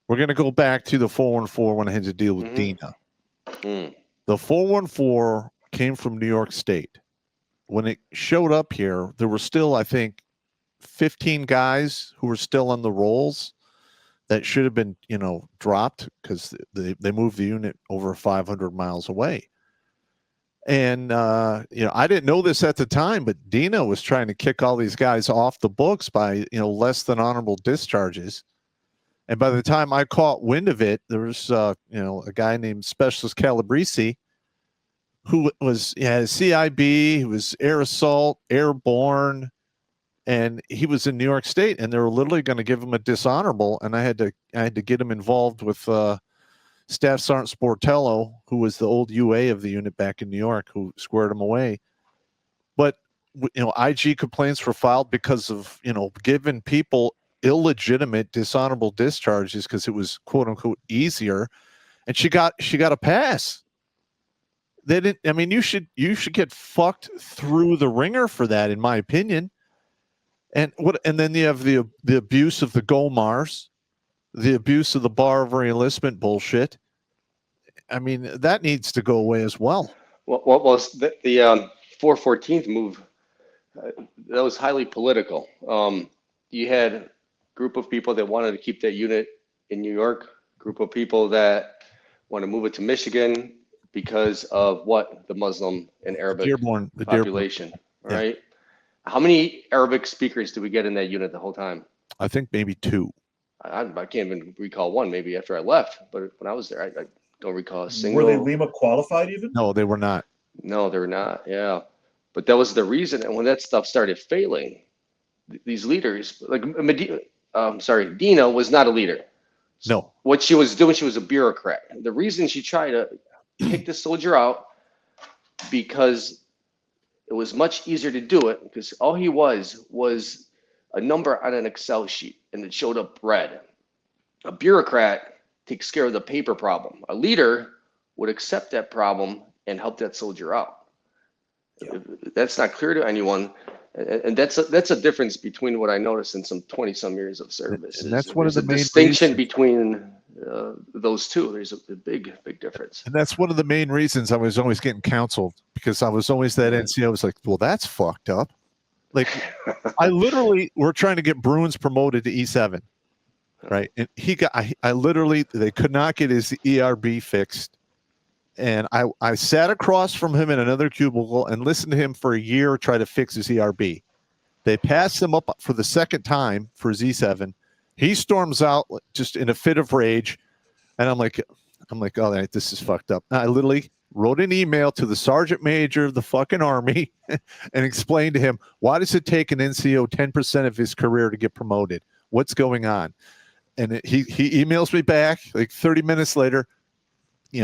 we're going to go back to the 414 when I had to deal with Dina. The 414 came from New York State. When it showed up here, there were still, I think, 15 guys who were still on the rolls that should have been, dropped because they moved the unit over 500 miles away. And, I didn't know this at the time, but Dina was trying to kick all these guys off the books by, less than honorable discharges. And by the time I caught wind of it, there was, a guy named Specialist Calabrese who had a CIB, he was air assault, airborne, and he was in New York State, and they were literally going to give him a dishonorable, and I had to get him involved with Staff Sergeant Sportello, who was the old UA of the unit back in New York, who squared him away. But IG complaints were filed because of giving people illegitimate dishonorable discharges because it was quote unquote easier, and she got a pass. They didn't. I mean, you should get fucked through the ringer for that, in my opinion. And then you have the abuse of the GOMARs, the abuse of the bar of enlistment bullshit. I mean, that needs to go away as well. What was the 414th move? That was highly political. You had a group of people that wanted to keep that unit in New York, group of people that want to move it to Michigan because of what the Muslim and Arabic population, right? Yeah. How many Arabic speakers did we get in that unit the whole time? I think maybe 2. I can't even recall one, maybe after I left, but when I was there, I don't recall a single. Were they Lima qualified even? No, they were not. No, they were not, yeah. But that was the reason, and when that stuff started failing, these leaders, like Dina was not a leader. No. What she was doing, she was a bureaucrat. The reason she tried to kick the soldier out, because it was much easier to do it, because all he was a number on an Excel sheet, and it showed up red. A bureaucrat takes care of the paper problem. A leader would accept that problem and help that soldier out. Yeah. That's not clear to anyone, and that's a difference between what I noticed in some 20-some years of service. And that's one of the main distinction between those two. There's a big difference. And that's one of the main reasons I was always getting counseled, because I was always that NCO was like, well, that's fucked up. Like, we're trying to get Bruins promoted to E7, right? And they could not get his ERB fixed. And I sat across from him in another cubicle and listened to him for a year try to fix his ERB. They passed him up for the second time for his E7. He storms out just in a fit of rage. And I'm like, oh, this is fucked up. I literally wrote an email to the sergeant major of the fucking Army and explained to him, why does it take an NCO 10% of his career to get promoted? What's going on? And he emails me back like 30 minutes later,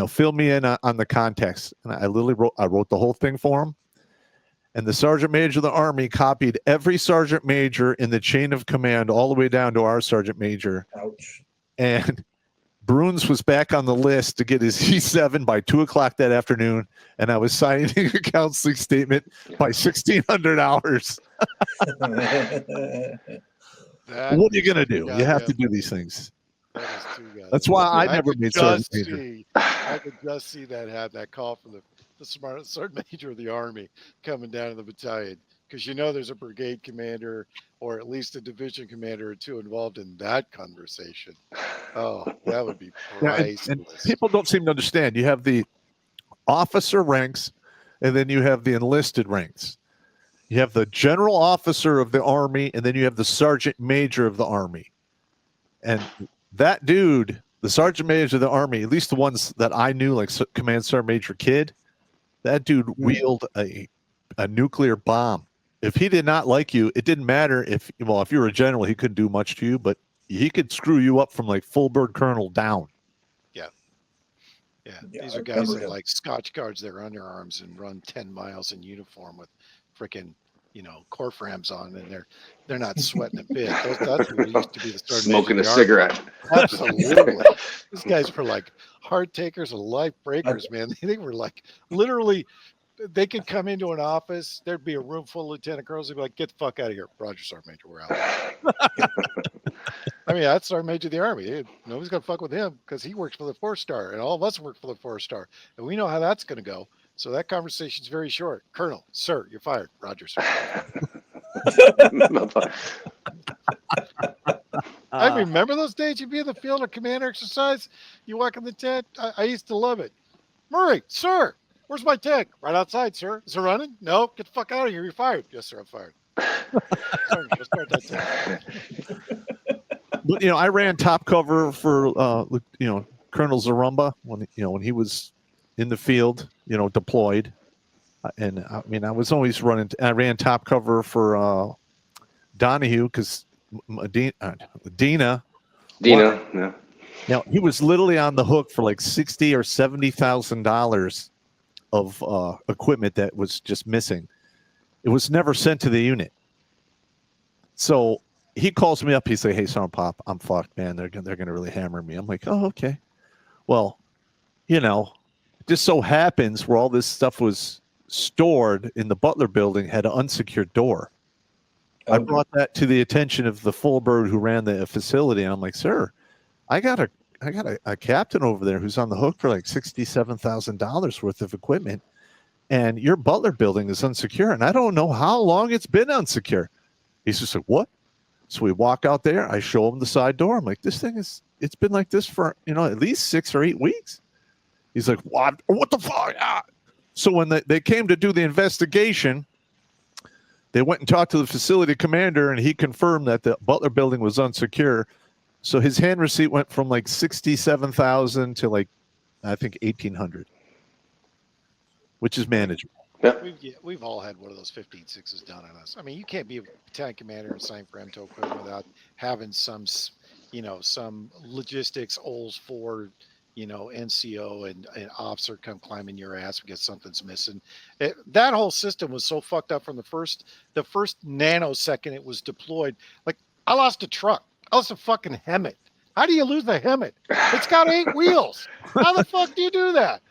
fill me in on the context. And I wrote the whole thing for him. And the sergeant major of the Army copied every sergeant major in the chain of command all the way down to our sergeant major. Ouch. And Bruins was back on the list to get his E7 by 2:00 that afternoon. And I was signing a counseling statement by 1,600 hours. What are you going to do? You have to do these things. That's why I never made sergeant major. I could just see that call from the sergeant major of the Army coming down to the battalion, because there's a brigade commander or at least a division commander or two involved in that conversation. Oh, that would be priceless. And people don't seem to understand. You have the officer ranks, and then you have the enlisted ranks. You have the general officer of the Army, and then you have the sergeant major of the Army. And that dude, the sergeant major of the Army, at least the ones that I knew, like Command Sergeant Major Kidd, that dude wielded a nuclear bomb. If he did not like you, it didn't matter if you were a general, he couldn't do much to you, but he could screw you up from like full bird colonel down. Yeah. These are guys that like Scotch guards their underarms and run 10 miles in uniform with freaking core frames on, and they're not sweating a bit. That's who used to be the sergeant smoking a cigarette. Absolutely. These guys were like hard takers and life breakers, man. They were like literally. They could come into an office. There'd be a room full of lieutenant colonels. They'd be like, "Get the fuck out of here, Roger, Sergeant Major. We're out." I mean, that's Sergeant Major of the Army. Nobody's gonna fuck with him because he works for the 4-star, and all of us work for the 4-star, and we know how that's gonna go. So that conversation's very short. Colonel, sir, you're fired. Roger, sir. I remember those days. You'd be in the field of command exercise. You walk in the tent. I used to love it. Murray, sir, where's my tank? Right outside, sir. Is it running? No. Get the fuck out of here. You're fired. Yes, sir. I'm fired. Sorry, let's start that tank. But I ran top cover for Colonel Zarumba when he was in the field, deployed, and I mean I was always running. I ran top cover for Donahue because Dina. Yeah. Now he was literally on the hook for like $60,000 or $70,000 of equipment that was just missing. It was never sent to the unit. So he calls me up. He's like, "Hey, Sergeant Popp, I'm fucked, man. They're gonna really hammer me." I'm like, "Oh, okay." Well, it just so happens where all this stuff was stored in the Butler building had an unsecured door. I brought that to the attention of the full bird who ran the facility, and I'm like, "Sir, I got a captain over there who's on the hook for like $67,000 worth of equipment, and your Butler building is unsecure, and I don't know how long it's been unsecure." He's just like, "What?" So we walk out there. I show him the side door. I'm like, it's been like this for at least 6 or 8 weeks. He's like, "What the fuck?" So when they came to do the investigation, they went and talked to the facility commander, and he confirmed that the Butler building was unsecure. So his hand receipt went from like 67,000 to like, I think 1,800, which is manageable. Yeah. We've all had one of those 15-6s done on us. I mean, you can't be a battalion commander and sign for MTO equipment without having some logistics, OLS for, NCO and an officer come climbing your ass because something's missing. That whole system was so fucked up from the first nanosecond it was deployed. Like, I lost a truck. I lost a fucking Hemet. How do you lose the Hemet? It's got 8 wheels. How the fuck do you do that?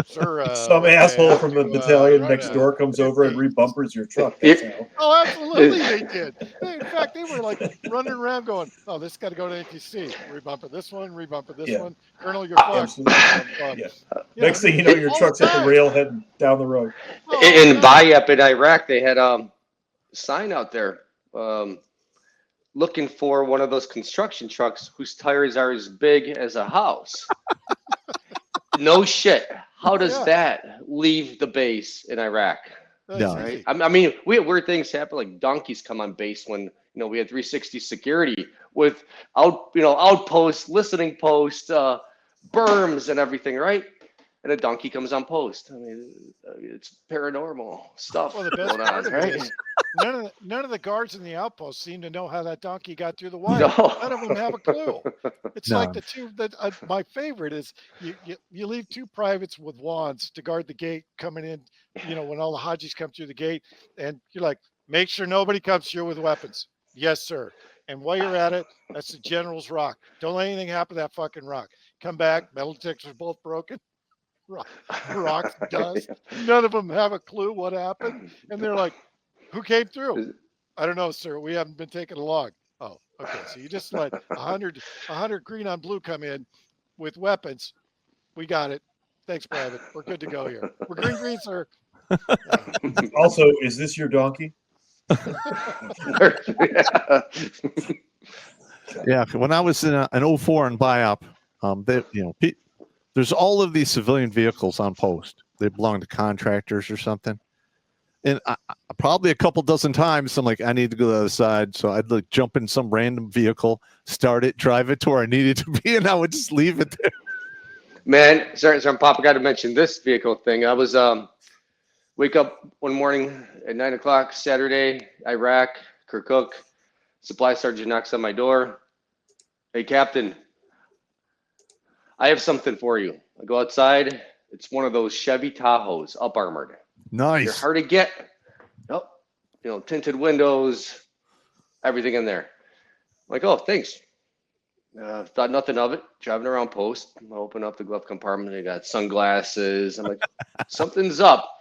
Sir, some asshole from the battalion next door comes over and rebumpers your truck. That's how. Oh, absolutely, they did. In fact, they were like running around going, "Oh, this got to go to ATC. Rebumper this one, rebumper this one. Colonel, you're fucked." Yeah. Next thing you know, your truck's at the rail heading down the road. In Bayep in Iraq, they had a sign out there looking for one of those construction trucks whose tires are as big as a house. No shit. How does that leave the base in Iraq? No. Right? I mean, we had weird things happen, like donkeys come on base when we had 360 security with outposts, listening posts, berms, and everything, right? And a donkey comes on post. I mean, it's paranormal stuff. Well, the best going part on, of it right? is none of the guards in the outpost seem to know how that donkey got through the wire. No. None of them have a clue. It's No. like the two that my favorite is you leave 2 privates with wands to guard the gate coming in. When all the Hajis come through the gate, and you're like, make sure nobody comes here with weapons. Yes, sir. And while you're at it, that's the general's rock. Don't let anything happen to that fucking rock. Come back, metal detectors are both broken. Rocks, dust. None of them have a clue what happened, and they're like, "Who came through?" "I don't know, sir. We haven't been taken along." "Oh, okay. So you just let 100 green on blue come in with weapons. We got it. Thanks, Private. We're good to go here. We're green, sir." Also, is this your donkey? Yeah, when I was in 04 in Biop, there's all of these civilian vehicles on post. They belong to contractors or something. And probably a couple dozen times, I'm like, I need to go to the other side. So I'd like jump in some random vehicle, start it, drive it to where I needed to be, and I would just leave it there. Man, sorry, Papa, got to mention this vehicle thing. I was wake up one morning at 9 o'clock Saturday, Iraq, Kirkuk. Supply sergeant knocks on my door. "Hey, Captain, I have something for you." I go outside. It's one of those Chevy Tahoes, up armored. Nice. They're hard to get. Nope. Tinted windows, everything in there. I'm like, "Oh, thanks." Thought nothing of it. Driving around post. I open up the glove compartment. They got sunglasses. I'm like, something's up.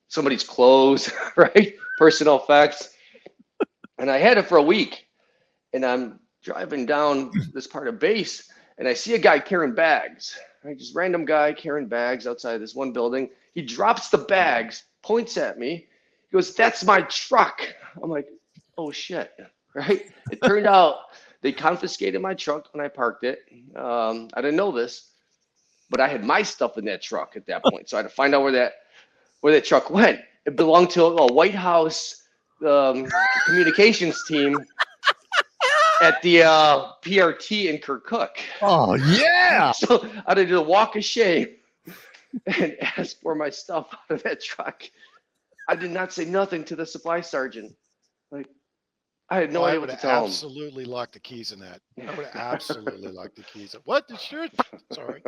Somebody's clothes, right? Personal effects. And I had it for a week. And I'm driving down this part of base, and I see a guy carrying bags. Right, just random guy carrying bags outside this one building. He drops the bags, points at me. He goes, "That's my truck." I'm like, "Oh shit!" Right? It turned out they confiscated my truck when I parked it. I didn't know this, but I had my stuff in that truck at that point, so I had to find out where that truck went. It belonged to a White House communications team at the PRT in Kirkuk. Oh yeah. So I did a walk of shame and ask for my stuff out of that truck. I did not say nothing to the supply sergeant. Like, I had no idea what to tell him. Absolutely locked the keys in that. I would have absolutely locked the keys. What the shit? Sorry.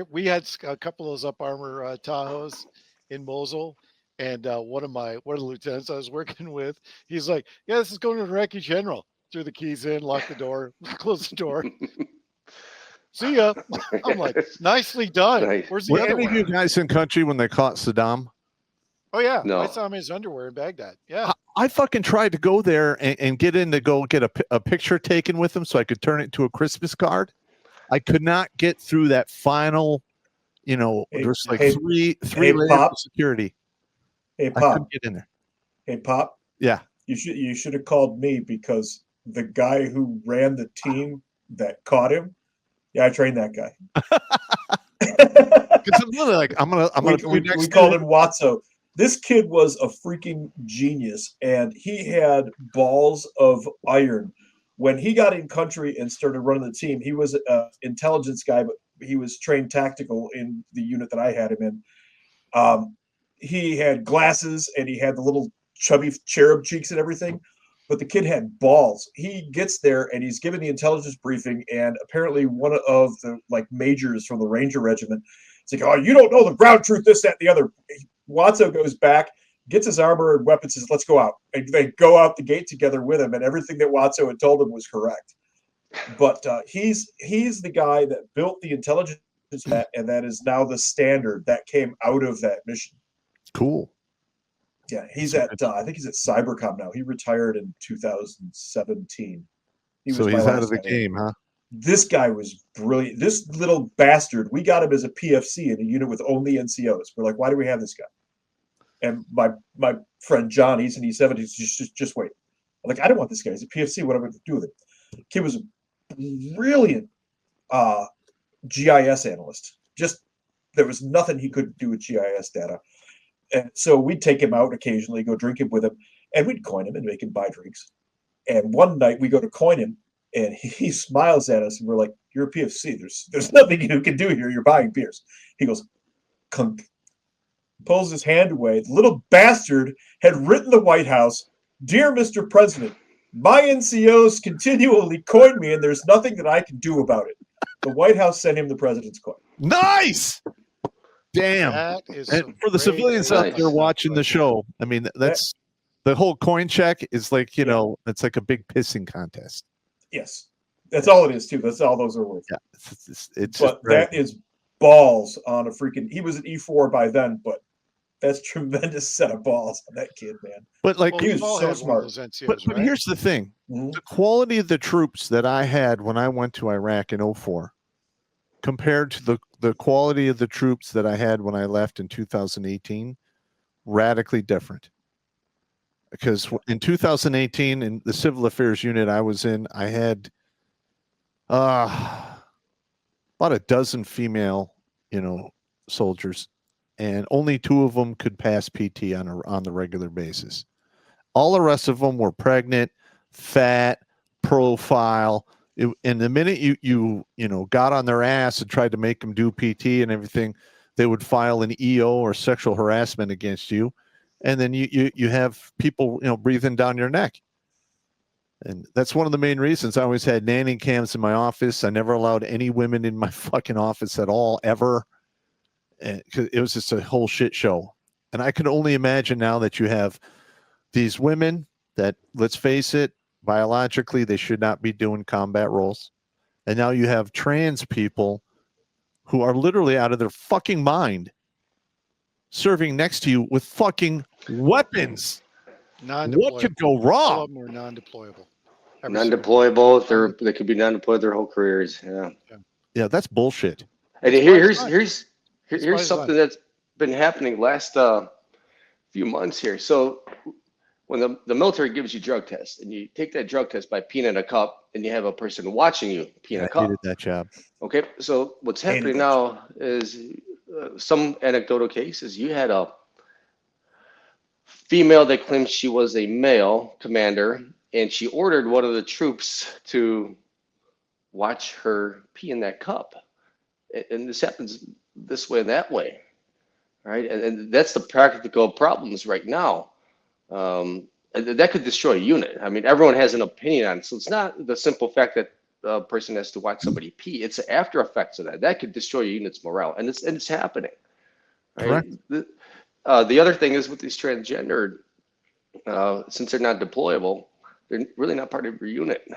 We had a couple of those up armor Tahoes in Mosul, and one of the lieutenants I was working with, he's like, "Yeah, this is going to the Iraqi general." Threw the keys in, locked the door, closed the door. See ya. I'm like, nicely done. Nice. Where's the Were other any of one? you guys in country when they caught Saddam? Oh yeah, No. I saw him in his underwear in Baghdad. Yeah. I fucking tried to go there and get in to go get a picture taken with him so I could turn it into a Christmas card. I could not get through that final, there's like three layers Popp. of security. Hey, I Popp. couldn't get in there. Hey, Popp. Yeah. You should have called me because the guy who ran the team that caught him, yeah, I trained that guy. Because I'm literally like, I'm gonna be next we to called you. him Wato. This kid was a freaking genius, and he had balls of iron. When he got in country and started running the team, he was an intelligence guy, but he was trained tactical in the unit that I had him in. He had glasses, and he had the little chubby cherub cheeks and everything, but the kid had balls. He gets there, and he's given the intelligence briefing, and apparently one of the majors from the Ranger Regiment, it's like, "Oh, you don't know the ground truth, this, that, and the other." Wato goes back, gets his armor and weapons, says, "Let's go out." And they go out the gate together with him, and everything that Wato had told him was correct. But he's the guy that built the intelligence net, and that is now the standard that came out of that mission. Cool. Yeah, he's I think he's at Cybercom now. He retired in 2017. So he's out of the game, huh? This guy was brilliant. This little bastard, we got him as a PFC in a unit with only NCOs. We're like, why do we have this guy? And my friend John, he's in E7. He's just wait. I'm like, I don't want this guy. He's a PFC. What am I going to do with him? The kid was a brilliant GIS analyst. Just there was nothing he couldn't do with GIS data. And so we'd take him out occasionally, go drinking with him, and we'd coin him and make him buy drinks. And one night we go to coin him, and he smiles at us, and we're like, "You're a PFC. There's nothing you can do here. You're buying beers." He goes, "Kunk." Pulls his hand away. The little bastard had written the White House, "Dear Mr. President, my NCOs continually coin me, and there's nothing that I can do about it." The White House sent him the president's coin. Nice. Damn. That is And for the civilians out there watching the show, I mean, that's the whole coin check is like, it's like a big pissing contest. Yes. That's all it is, too. That's all those are worth. Yeah. It's but that is balls on a freaking. He was an E4 by then, but that's tremendous set of balls on that kid, man. But he was so smart. NCOs, but here's the thing: the quality of the troops that I had when I went to Iraq in 2004, compared to the quality of the troops that I had when I left in 2018, radically different. Because in 2018, in the civil affairs unit I was in, I had about a dozen female, soldiers, and only 2 of them could pass PT on the regular basis. All the rest of them were pregnant, fat, profile. And the minute you got on their ass and tried to make them do PT and everything, they would file an EO or sexual harassment against you. And then you have people, breathing down your neck. And that's one of the main reasons I always had nanny cams in my office. I never allowed any women in my fucking office at all, ever. And it was just a whole shit show. And I can only imagine now that you have these women that, let's face it, biologically, they should not be doing combat roles. And now you have trans people who are literally out of their fucking mind serving next to you with fucking weapons. What could go All wrong? of them were non-deployable. every single non-deployable. They could be non-deployed their whole careers. Yeah. Yeah, that's bullshit. And It's by design. It's by here's something that's been happening last few months here. So when the military gives you drug tests and you take that drug test by peeing in a cup and you have a person watching you pee in Yeah, a cup. I hated that job. Okay, so what's Hated happening that now is some anecdotal cases. You had a female that claimed she was a male commander, and she ordered one of the troops to watch her pee in that cup. And this happens this way and that way, right? And that's the practical problems right now. And that could destroy a unit. I mean, everyone has an opinion on it. So it's not the simple fact that a person has to watch somebody pee. It's the after effects of that. That could destroy a unit's morale. And it's happening. Right? Correct. The other thing is with these transgender, since they're not deployable, they're really not part of your unit.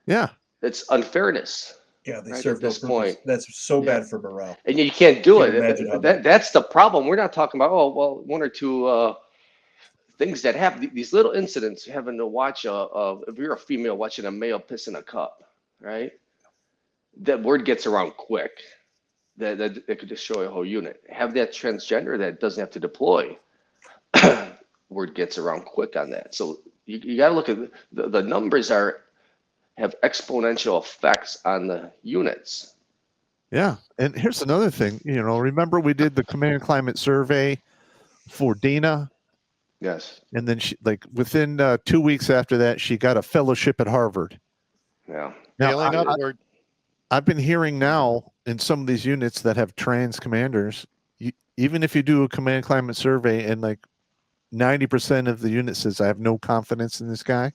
Yeah. It's unfairness. Yeah, they Right, serve at no this purpose. point. That's so Yeah. bad for morale. And you can't do Can't imagine how it. That's the problem. We're not talking about, oh, well, one or two things that happen. These little incidents, having to watch if you're a female watching a male piss in a cup, right? That word gets around quick. That it could destroy a whole unit. Have that transgender that doesn't have to deploy. Word gets around quick on that. So you got to look at the numbers have exponential effects on the units. Yeah. And here's another thing. Remember we did the command climate survey for Dina? Yes. And then she, within 2 weeks after that, she got a fellowship at Harvard. Yeah. Now, I've I've been hearing now in some of these units that have trans commanders, even if you do a command climate survey and 90% of the unit says, I have no confidence in this guy,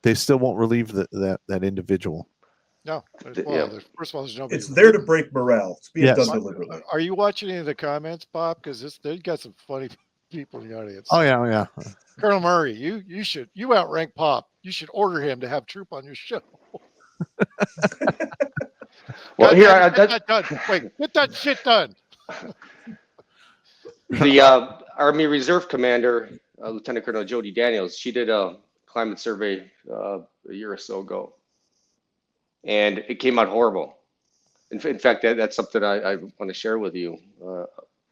they still won't relieve that individual. No. First of all, there's nobody. It's there to break morale. It's being done deliberately. Are you watching any of the comments, Popp? Because they've got some funny people in the audience. Oh, yeah. Colonel Murray, you outrank Popp. You should order him to have troop on your show. Well, God, here get that done. Wait, get that shit done. The Army Reserve Commander, Lieutenant Colonel Jody Daniels, she did a climate survey a year or so ago, and it came out horrible. In fact, that's something I want to share with you,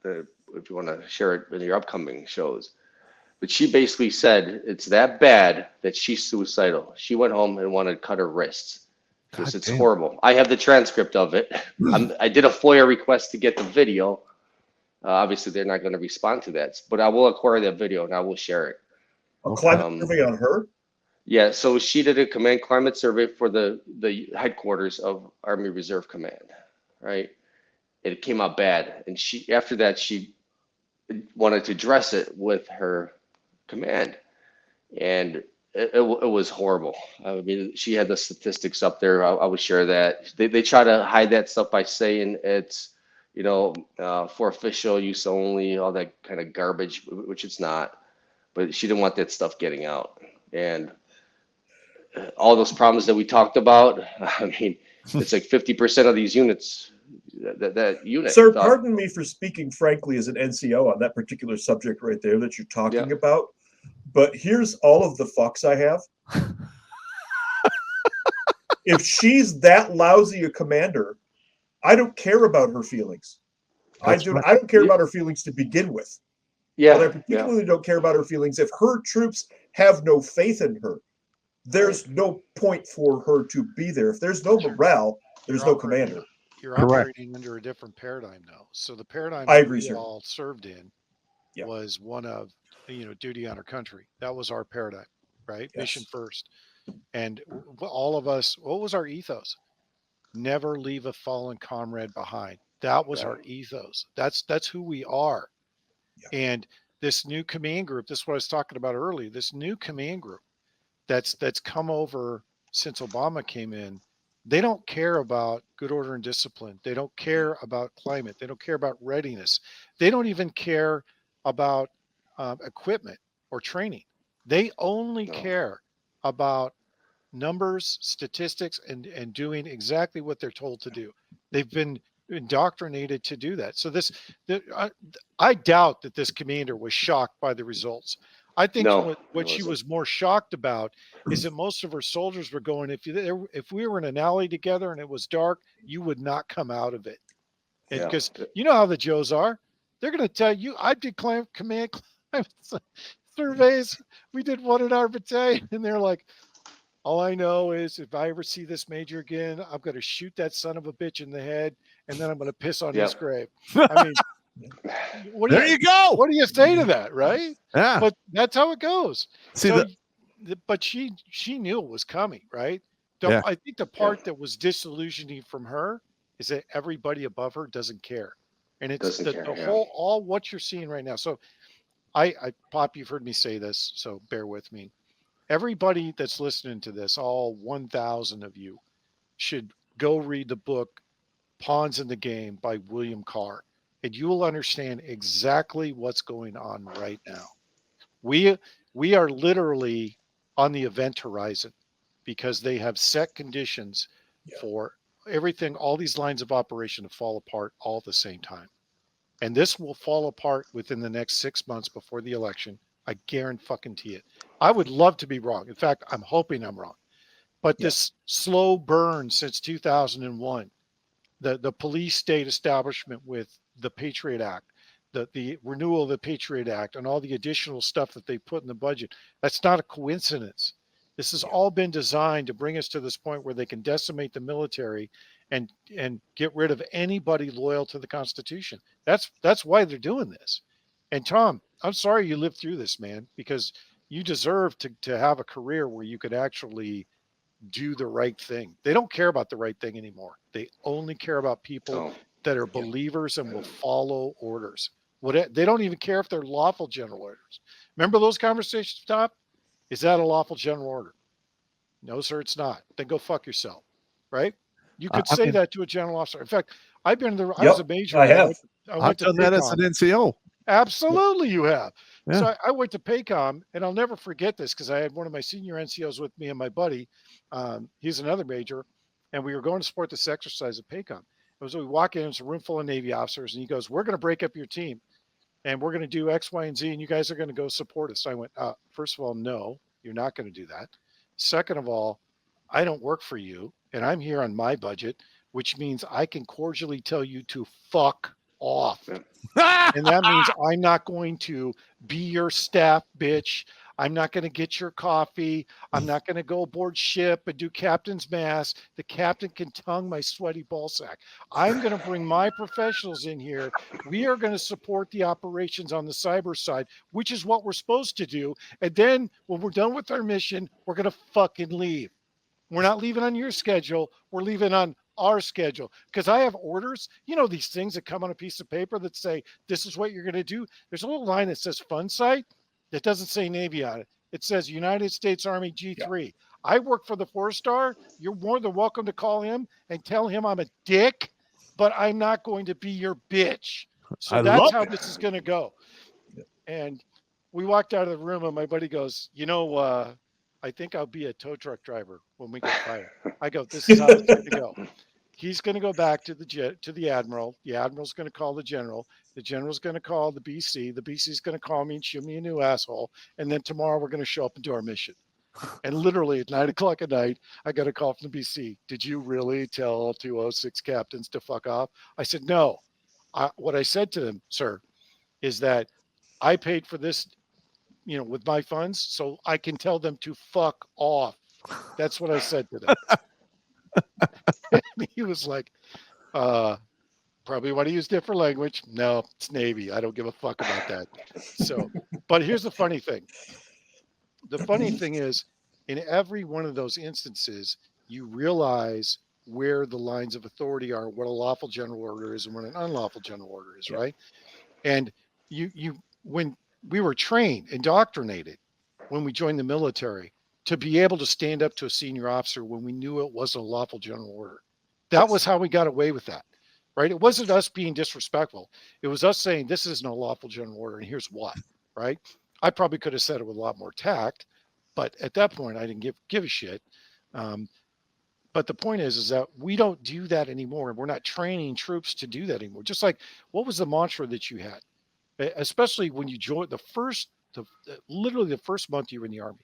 if you want to share it in your upcoming shows. But she basically said it's that bad that she's suicidal. She went home and wanted to cut her wrists because it's horrible. I have the transcript of it. I did a FOIA request to get the video. Obviously, they're not going to respond to that, but I will acquire that video and I will share it. A climate survey on her? Yeah, so she did a command climate survey for the headquarters of Army Reserve Command, right? It came out bad, and after that she wanted to address it with her command, and it was horrible. I mean, she had the statistics up there. I would share that. They try to hide that stuff by saying it's for official use only, all that kind of garbage, which it's not. But she didn't want that stuff getting out, and all those problems that we talked about. I mean, it's like 50% of these units. That unit. Sir, pardon me for speaking frankly as an NCO on that particular subject right there that you're talking about. But here's all of the fucks I have. If she's that lousy a commander, I don't care about her feelings. I don't care about her feelings to begin with. Yeah. But I particularly don't care about her feelings if her troops have no faith in her. There's no point for her to be there. If there's no morale, there's no commander. You're operating under a different paradigm now. So the paradigm we all served in was one of, duty on our country. That was our paradigm, right? Yes. Mission first. And all of us, what was our ethos? Never leave a fallen comrade behind. That was our ethos. That's who we are. Yeah. And this new command group, this is what I was talking about earlier, this new command group that's come over since Obama came in, they don't care about good order and discipline. They don't care about climate. They don't care about readiness. They don't even care about equipment or training. They only care about numbers, statistics, and doing exactly what they're told to do. They've been indoctrinated to do that. So I doubt that this commander was shocked by the results. I think No, what it she wasn't. was more shocked about is that most of her soldiers were going, if we were in an alley together and it was dark, you would not come out of it. And Yeah. because you know how the Joes are, they're going to tell you, I did command climate surveys. We did one in our battalion, and they're like, all I know is if I ever see this major again, I'm going to shoot that son of a bitch in the head, and then I'm going to piss on his Yep. grave. I mean, There you go. what do you say to that, right? Yeah. But that's how it goes. See So, the but she knew it was coming, right? Yeah. I think the part that was disillusioning from her is that everybody above her doesn't care, and it's Doesn't care, the yeah. whole all what you're seeing right now. So, Popp, you've heard me say this, so bear with me. Everybody that's listening to this, all 1,000 of you, should go read the book Pawns in the Game by William Carr, and you will understand exactly what's going on right now. We are literally on the event horizon because they have set conditions for everything, all these lines of operation to fall apart all at the same time. And this will fall apart within the next 6 months before the election. I guarantee it. I would love to be wrong. In fact, I'm hoping I'm wrong. But this slow burn since 2001, the police state establishment with the Patriot Act, the renewal of the Patriot Act, and all the additional stuff that they put in the budget, that's not a coincidence. This has all been designed to bring us to this point where they can decimate the military and get rid of anybody loyal to the Constitution. That's why they're doing this. And Tom, I'm sorry you lived through this, man, because you deserve to have a career where you could actually do the right thing. They don't care about the right thing anymore. They only care about people that are believers and will follow orders. They don't even care if they're lawful general orders. Remember those conversations, Tom? Is that a lawful general order? No, sir, it's not. Then go fuck yourself, right? You could say that to a general officer. In fact, I've been there. I was a major. I have. I went to done that as an NCO. Absolutely, you have. Yeah. So I went to PACOM, and I'll never forget this because I had one of my senior NCOs with me and my buddy. He's another major, and we were going to support this exercise at PACOM. It was we walk in, it's a room full of Navy officers, and he goes, "We're going to break up your team, and we're going to do X, Y, and Z, and you guys are going to go support us." So I went, first of all, no, you're not going to do that. Second of all, I don't work for you, and I'm here on my budget, which means I can cordially tell you to fuck off. And that means I'm not going to be your staff, bitch. I'm not going to get your coffee. I'm not going to go aboard ship and do captain's mass. The captain can tongue my sweaty ballsack. I'm going to bring my professionals in here. We are going to support the operations on the cyber side, which is what we're supposed to do. And then when we're done with our mission, we're going to fucking leave. We're not leaving on your schedule. We're leaving on our schedule because I have orders. You know, these things that come on a piece of paper that say, this is what you're going to do. There's a little line that says fun site that doesn't say Navy on it. It says United States Army G3. Yeah. I work for the 4-star. You're more than welcome to call him and tell him I'm a dick, but I'm not going to be your bitch. So that's how this is going to go. And we walked out of the room and my buddy goes, I think I'll be a tow truck driver when we get fired. I go, this is how it's going to go. He's going to go back to the admiral. The admiral's going to call the general. The general's going to call the BC. The BC's going to call me and shoot me a new asshole. And then tomorrow we're going to show up and do our mission. And literally at 9:00 at night, I got a call from the BC. Did you really tell 206 captains to fuck off? I said, no. What I said to them, sir, is that I paid for this, with my funds, so I can tell them to fuck off. That's what I said to them. He was like, probably want to use different language. No, it's Navy. I don't give a fuck about that. So, but here's the funny thing. The funny thing is, in every one of those instances, you realize where the lines of authority are, what a lawful general order is and what an unlawful general order is, right? And when we were trained, indoctrinated, when we joined the military, to be able to stand up to a senior officer when we knew it wasn't a lawful general order. That was how we got away with that, right? It wasn't us being disrespectful. It was us saying, this isn't a lawful general order, and here's what, right? I probably could have said it with a lot more tact, but at that point, I didn't give a shit. But the point is that we don't do that anymore. We're not training troops to do that anymore. Just like, what was the mantra that you had? Especially when you joined the first literally the first month you were in the Army,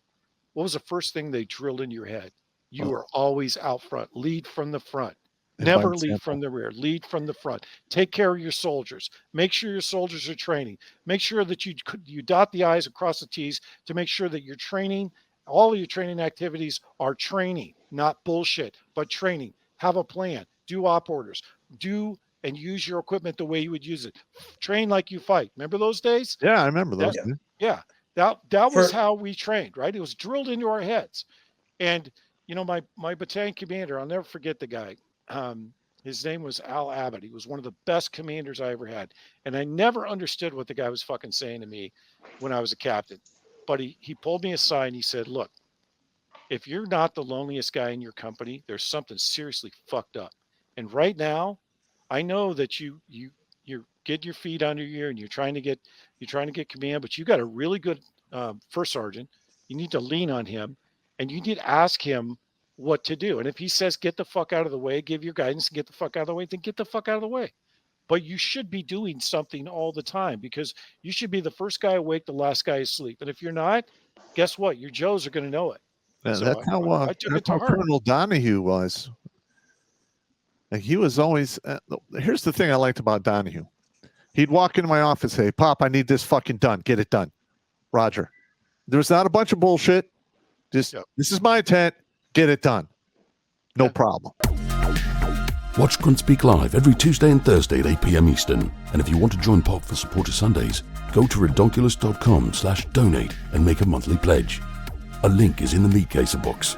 what was the first thing they drilled into your head? You are always out front. Lead from the front. Never lead from the rear. Lead from the front. Take care of your soldiers. Make sure your soldiers are training. Make sure that you dot the I's across the T's to make sure that your training, all of your training activities are training, not bullshit, but training. Have a plan. Do op orders. Do and use your equipment the way you would use it. Train like you fight. Remember those days? Yeah, I remember those. Yeah. That was how we trained, right? It was drilled into our heads. And, you know, my battalion commander, I'll never forget the guy. His name was Al Abbott. He was one of the best commanders I ever had. And I never understood what the guy was fucking saying to me when I was a captain. But he pulled me aside and he said, look, if you're not the loneliest guy in your company, there's something seriously fucked up. And right now, I know that you're getting your feet under you and you're trying to get command, but you got a really good first sergeant. You need to lean on him and you need to ask him what to do. And if he says, get the fuck out of the way, give your guidance and get the fuck out of the way, then get the fuck out of the way. But you should be doing something all the time because you should be the first guy awake, the last guy asleep. And if you're not, guess what? Your Joes are going to know it. Yeah, So that's how Colonel Donahue was. And he was always, here's the thing I liked about Donahue. He'd walk into my office, say, Pop, I need this fucking done. Get it done. Roger. There was not a bunch of bullshit. Just, This is my intent. Get it done. No problem. Watch Grunt Speak live every Tuesday and Thursday at 8 p.m. Eastern. And if you want to join Popp for Supporter Sundays, go to redonkulous.com/donate and make a monthly pledge. A link is in the meat caser box.